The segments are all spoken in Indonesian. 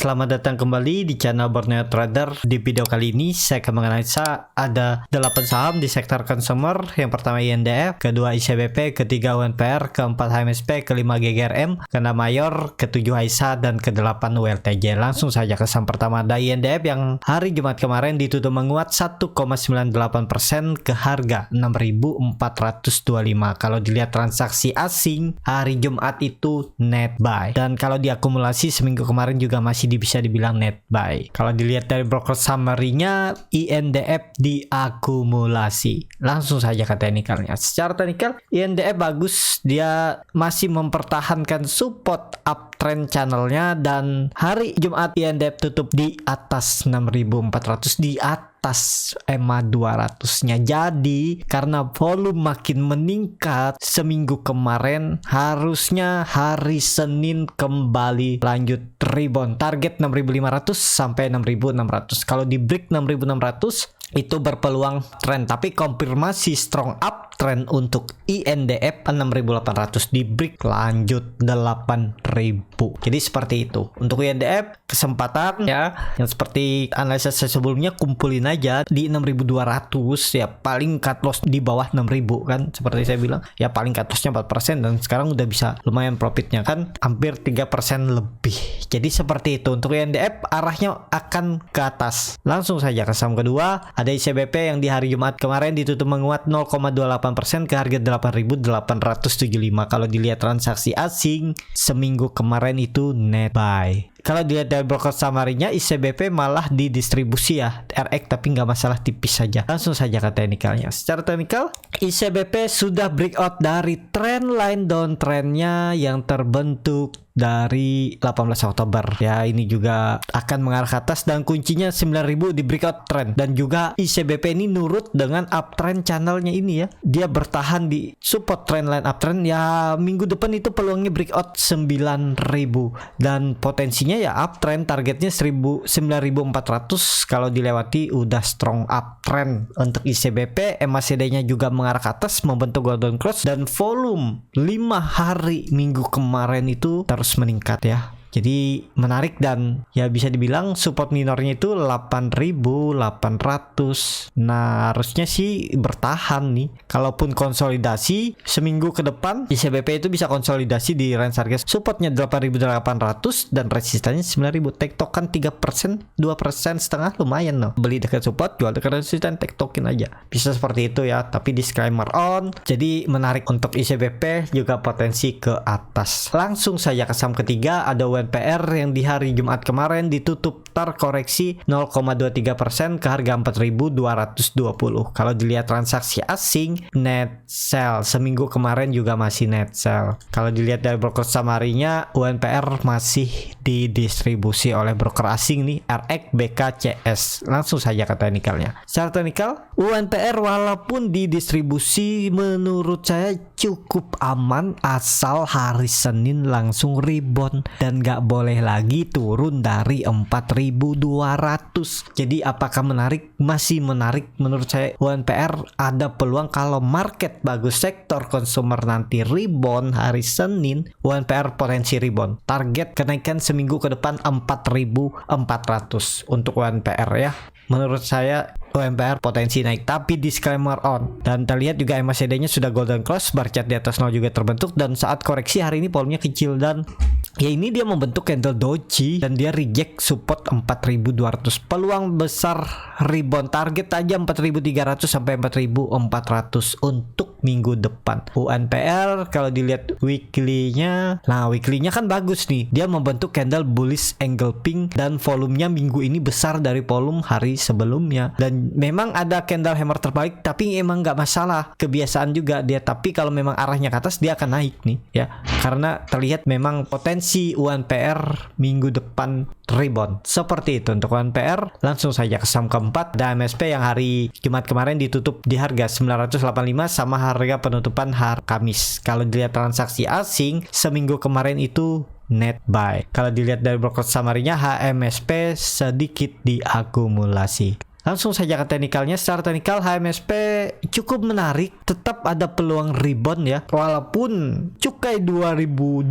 selamat datang kembali di channel Borneo Trader. Di video kali ini saya akan menganalisa ada 8 saham di sektor consumer. Yang pertama INDF, kedua ICBP, ketiga UNPR, keempat HMSP, kelima GGRM, keenam Mayor, ketujuh AISA, dan kedelapan ULTJ. Langsung saja ke saham pertama, ada INDF yang hari Jumat kemarin ditutup menguat 1,98% ke harga 6.425. Kalau dilihat transaksi asing hari Jumat itu net buy, dan kalau diakumulasi seminggu kemarin juga masih bisa dibilang net buy. Kalau dilihat dari broker summary-nya, INDF diakumulasi. Langsung saja ke teknikalnya. Secara teknikal INDF bagus, dia masih mempertahankan support uptrend channelnya, dan hari Jumat INDF tutup di atas 6.400, di atas EMA 200-nya. Jadi karena volume makin meningkat seminggu kemarin, harusnya hari Senin kembali lanjut rebound. Target 6.500 sampai 6.600. Kalau di break 6.600 itu berpeluang trend, tapi konfirmasi strong uptrend untuk INDF 6.800, di break lanjut 8.000. Jadi seperti itu untuk INDF. Kesempatan ya, yang seperti analisa saya sebelumnya, kumpulin aja di 6.200 ya, paling cut loss di bawah 6.000 kan, seperti saya bilang ya, paling cut lossnya 4%, dan sekarang udah bisa lumayan profitnya kan, hampir 3% lebih. Jadi seperti itu untuk INDF, arahnya akan ke atas. Langsung saja ke saham kedua, ada ICBP yang di hari Jumat kemarin ditutup menguat 0,28% ke harga 8.875. Kalau dilihat transaksi asing seminggu kemarin itu net buy. Kalau dilihat dari broker summary-nya, ICBP malah didistribusi ya, RX, tapi nggak masalah, tipis saja. Langsung saja ke teknikalnya. Secara teknikal, ICBP sudah breakout dari trend line downtrend-nya yang terbentuk dari 18 Oktober. Ya, ini juga akan mengarah ke atas, dan kuncinya 9.000 di breakout trend. Dan juga ICBP ini nurut dengan uptrend channelnya ini ya. Dia bertahan di support trend line uptrend ya. Minggu depan itu peluangnya breakout 9.000, dan potensinya ya uptrend, targetnya 9.400. Kalau dilewati udah strong uptrend untuk ICBP. MACD-nya juga mengarah ke atas, membentuk golden cross, dan volume 5 hari minggu kemarin itu terus meningkat ya. Jadi menarik, dan ya bisa dibilang support minornya itu 8.800. Nah, harusnya sih bertahan nih. Kalaupun konsolidasi seminggu ke depan, ICBP itu bisa konsolidasi di range harga supportnya 8.800 dan resistannya 9.000. Tektokan 3%, 2% setengah, lumayan loh. Beli dekat support, jual dekat resisten, tektokin aja. Bisa seperti itu ya, tapi disclaimer on. Jadi menarik untuk ICBP, juga potensi ke atas. Langsung saja ke saham ketiga, ada UNPR yang di hari Jumat kemarin ditutup terkoreksi 0,23% ke harga 4.220. Kalau dilihat transaksi asing, net sell. Seminggu kemarin juga masih net sell. Kalau dilihat dari broker summary-nya, UNPR masih didistribusi oleh broker asing nih, RX, BK, CS. Langsung saja ke teknikalnya. Secara teknikal, UNPR walaupun didistribusi menurut saya cukup aman, asal hari Senin langsung rebound dan gak boleh lagi turun dari 4.200. Jadi apakah menarik? Masih menarik menurut saya. UNPR ada peluang kalau market bagus, sektor consumer nanti rebound hari Senin, UNPR potensi rebound. Target kenaikan seminggu ke depan 4.400 untuk UNPR ya. Menurut saya UNPR potensi naik, tapi disclaimer on. Dan terlihat juga MACD-nya sudah golden cross, bar chart di atas 0 juga terbentuk, dan saat koreksi hari ini volumenya kecil, dan ya ini dia membentuk candle doji, dan dia reject support 4.200. Peluang besar rebound, target aja 4.300 sampai 4.400 untuk minggu depan. UNPR kalau dilihat weekly-nya, nah weekly-nya kan bagus nih. Dia membentuk candle bullish engulfing, dan volumenya minggu ini besar dari volume hari sebelumnya. Dan memang ada candle hammer terbalik, tapi emang nggak masalah, kebiasaan juga dia. Tapi kalau memang arahnya ke atas, dia akan naik nih ya, karena terlihat memang potensi UNPR minggu depan rebound. Seperti itu untuk UNPR. Langsung saja ke saham keempat, ada MSP yang hari Jumat kemarin ditutup di harga 985 sama harga penutupan hari Kamis. Kalau dilihat transaksi asing seminggu kemarin itu net buy. Kalau dilihat dari broker summary-nya, HMSP sedikit diakumulasi. Langsung saja ke teknikalnya. Secara teknikal HMSP cukup menarik, tetap ada peluang rebound ya. Walaupun cukai 2022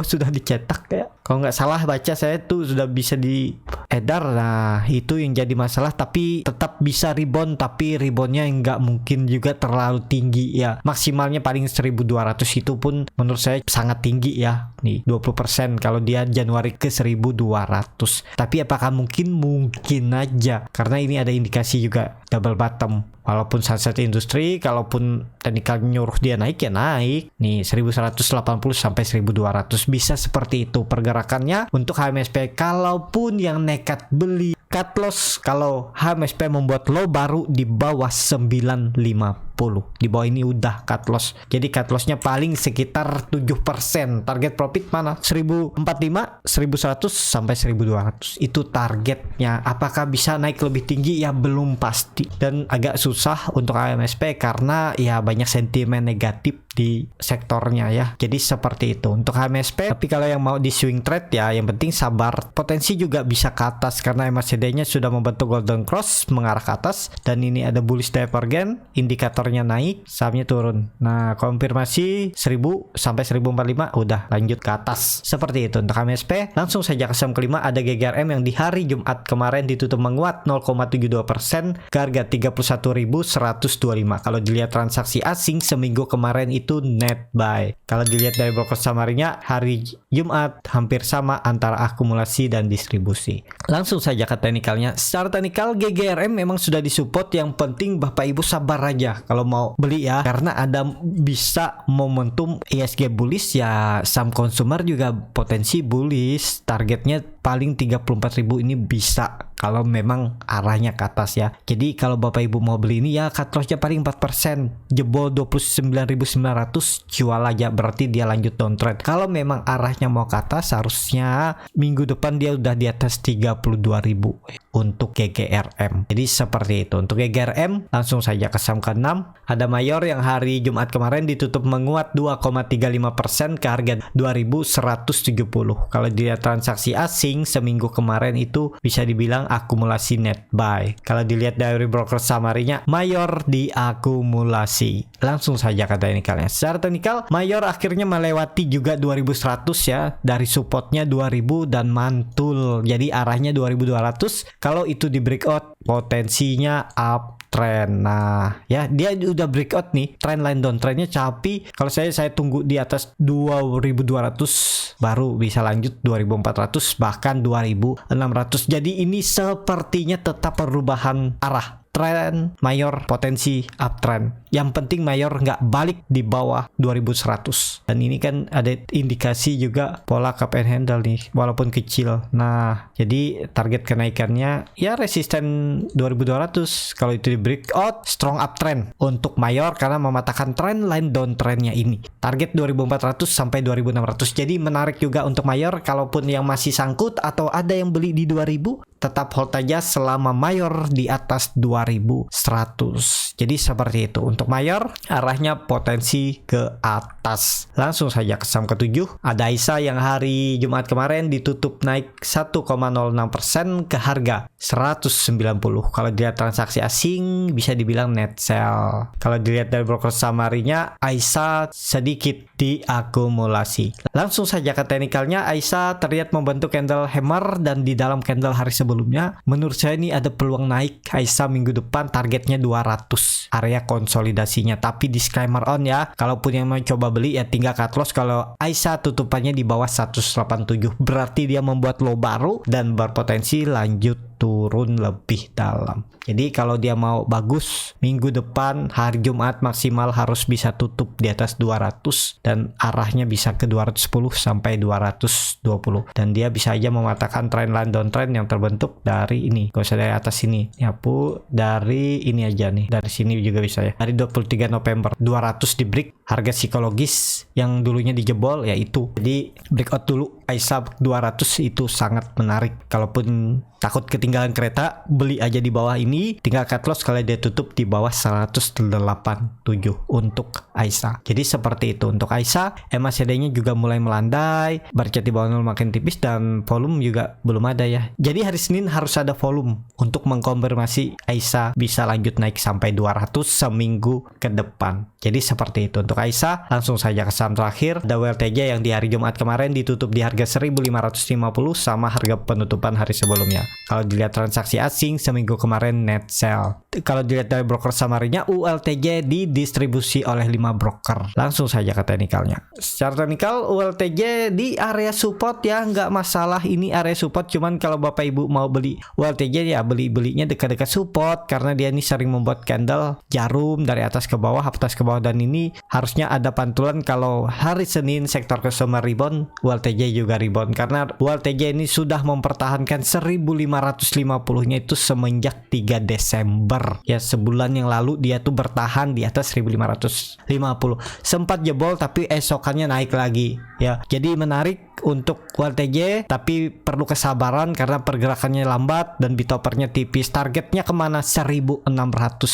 sudah dicetak ya. Kalau nggak salah baca saya tuh sudah bisa diedar. Nah itu yang jadi masalah, tapi tetap bisa rebound, tapi reboundnya nggak mungkin juga terlalu tinggi ya. Maksimalnya paling 1200, itu pun menurut saya sangat tinggi ya. Nih 20% kalau dia Januari ke 1200. Tapi apakah mungkin? Mungkin aja, karena ini ada indikasi juga double bottom. Walaupun Sunset Industry, kalaupun teknikal nyuruh dia naik ya naik. Nih 1180 sampai 1200 bisa seperti itu pergerakannya untuk HMSP. Kalaupun yang nekat beli, cut loss kalau HMSP membuat low baru di bawah 950. Di bawah ini udah cut loss. Jadi cut lossnya paling sekitar 7%. Target profit mana? 1045, 1100 sampai 1200. Itu targetnya. Apakah bisa naik lebih tinggi? Ya belum pasti. Dan agak susah untuk HMSP karena ya banyak sentimen negatif di sektornya ya. Jadi seperti itu untuk HMSP. Tapi kalau yang mau di swing trade ya yang penting sabar. Potensi juga bisa ke atas karena MACD-nya sudah membentuk golden cross mengarah ke atas, dan ini ada bullish divergence, indikatornya naik, sahamnya turun. Nah, konfirmasi 1000 sampai 1045 udah lanjut ke atas. Seperti itu untuk HMSP. Langsung saja ke saham kelima, ada GGRM yang di hari Jumat kemarin ditutup menguat 0,72% ke harga 31.125. Kalau dilihat transaksi asing seminggu kemarin itu net buy. Kalau dilihat dari broker summary-nya hari Jumat hampir sama antara akumulasi dan distribusi. Langsung saja ke teknikalnya. Secara teknikal GGRM memang sudah disupport, yang penting Bapak Ibu sabar aja kalau mau beli ya, karena ada bisa momentum ISG bullish ya, saham consumer juga potensi bullish. Targetnya paling 34.000 ini bisa kalau memang arahnya ke atas ya. Jadi kalau Bapak Ibu mau beli ini ya cut loss-nya paling 4%, jebol 29.900 jual aja, berarti dia lanjut downtrend. Kalau memang arahnya mau ke atas harusnya minggu depan dia udah di atas 32.000 untuk GGRM. Jadi seperti itu untuk GGRM. Langsung saja ke saham ke-6, ada Mayor yang hari Jumat kemarin ditutup menguat 2,35% ke harga 2.170. Kalau dilihat transaksi asing seminggu kemarin itu bisa dibilang akumulasi net buy. Kalau dilihat dari broker summary-nya, Mayor diakumulasi. Langsung saja ke teknikalnya. Secara teknikal Mayor akhirnya melewati juga 2100 ya, dari supportnya 2000 dan mantul. Jadi arahnya 2200. Kalau itu di breakout potensinya uptrend. Nah ya dia udah breakout nih, trend line downtrendnya, tapi kalau saya tunggu di atas 2200 baru bisa lanjut 2400 bahkan 2600. Jadi ini sepertinya tetap perubahan arah. Tren Mayor potensi uptrend. Yang penting Mayor nggak balik di bawah 2100. Dan ini kan ada indikasi juga pola cup and handle nih, walaupun kecil. Nah, jadi target kenaikannya ya resisten 2200. Kalau itu di breakout, strong uptrend untuk Mayor karena mematahkan trend line downtrendnya ini. Target 2400 sampai 2600. Jadi menarik juga untuk Mayor. Kalaupun yang masih sangkut atau ada yang beli di 2000, tetap hold aja selama Mayor di atas 2100. Jadi seperti itu untuk Mayor, arahnya potensi ke atas. Langsung saja ke saham ke-7, ada AISA yang hari Jumat kemarin ditutup naik 1,06% ke harga 190. Kalau dilihat transaksi asing bisa dibilang net sell. Kalau dilihat dari broker summary-nya, AISA sedikit diakumulasi. Langsung saja ke teknikalnya, AISA terlihat membentuk candle hammer, dan di dalam candle hari sebelumnya menurut saya ini ada peluang naik AISA minggu depan. Targetnya 200 area konsolidasinya, tapi disclaimer on ya, kalaupun yang mau coba beli ya tinggal cut loss kalau AISA tutupannya di bawah 187, berarti dia membuat low baru dan berpotensi lanjut turun lebih dalam. Jadi kalau dia mau bagus minggu depan hari Jumat maksimal harus bisa tutup di atas 200 dan arahnya bisa ke 210 sampai 220, dan dia bisa aja mematahkan trend line downtrend yang terbentuk dari ini. Gak usah dari atas sini ya Bu, dari ini aja nih, dari sini juga bisa ya. Dari 23 November 200 di break, harga psikologis yang dulunya dijebol ya itu. Jadi breakout dulu AISA 200 itu sangat menarik. Kalaupun takut ketinggalan kereta, beli aja di bawah ini, tinggal cut loss kalau dia tutup di bawah 187 untuk AISA. Jadi seperti itu untuk AISA. MACD-nya juga mulai melandai, bercat di bawah 0 makin tipis, dan volume juga belum ada ya. Jadi hari Senin harus ada volume untuk mengkonfirmasi AISA bisa lanjut naik sampai 200 seminggu ke depan. Jadi seperti itu untuk AISA. Langsung saja ke saham terakhir, ada WLTJ yang di hari Jumat kemarin ditutup di harga harga 1550 sama harga penutupan hari sebelumnya. Kalau dilihat transaksi asing seminggu kemarin net sell. Kalau dilihat dari broker summary-nya, ULTJ didistribusi oleh 5 broker. Langsung saja ke teknikalnya. Secara teknikal ULTJ di area support ya, nggak masalah ini area support, cuman kalau Bapak Ibu mau beli ULTJ ya belinya dekat-dekat support karena dia ini sering membuat candle jarum dari atas ke bawah, dan ini harusnya ada pantulan kalau hari Senin sektor consumer rebound, ULTJ juga rebound karena ULTJ ini sudah mempertahankan 1550-nya itu semenjak 3 Desember. Ya, sebulan yang lalu dia tuh bertahan di atas 1550. Sempat jebol tapi esokannya naik lagi. Ya, jadi menarik untuk ULTJ, tapi perlu kesabaran karena pergerakannya lambat dan bitopernya tipis. Targetnya kemana? 1600.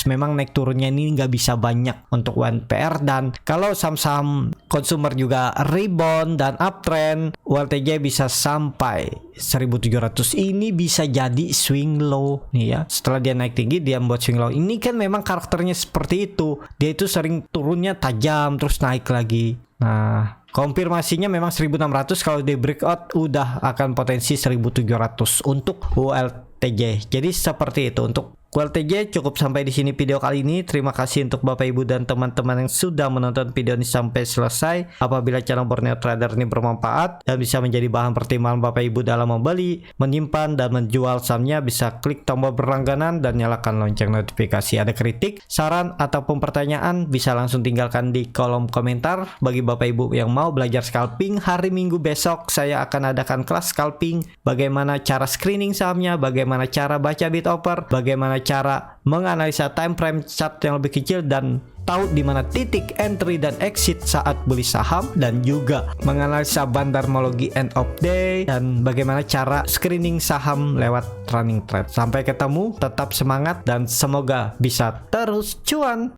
Memang naik turunnya ini nggak bisa banyak untuk UNPR, dan kalau saham-saham consumer juga rebound dan uptrend, ULTJ bisa sampai 1700. Ini bisa jadi swing low nih ya. Setelah dia naik tinggi dia membuat swing low. Ini kan memang karakternya seperti itu. Dia itu sering turunnya tajam terus naik lagi. Nah, konfirmasinya memang 1600. Kalau di breakout udah akan potensi 1700 untuk ULTJ. Jadi seperti itu untuk ULTJ. Cukup sampai di sini video kali ini. Terima kasih untuk Bapak Ibu dan teman-teman yang sudah menonton video ini sampai selesai. Apabila channel Borneo Trader ini bermanfaat dan bisa menjadi bahan pertimbangan Bapak Ibu dalam membeli, menyimpan dan menjual sahamnya, bisa klik tombol berlangganan dan nyalakan lonceng notifikasi. Ada kritik, saran ataupun pertanyaan bisa langsung tinggalkan di kolom komentar. Bagi Bapak Ibu yang mau belajar scalping, hari Minggu besok saya akan adakan kelas scalping. Bagaimana cara screening sahamnya, bagaimana cara baca bid offer, bagaimana cara menganalisa time frame chart yang lebih kecil dan tahu di mana titik entry dan exit saat beli saham, dan juga menganalisa bandarmologi end of day dan bagaimana cara screening saham lewat running trade. Sampai ketemu, tetap semangat dan semoga bisa terus cuan.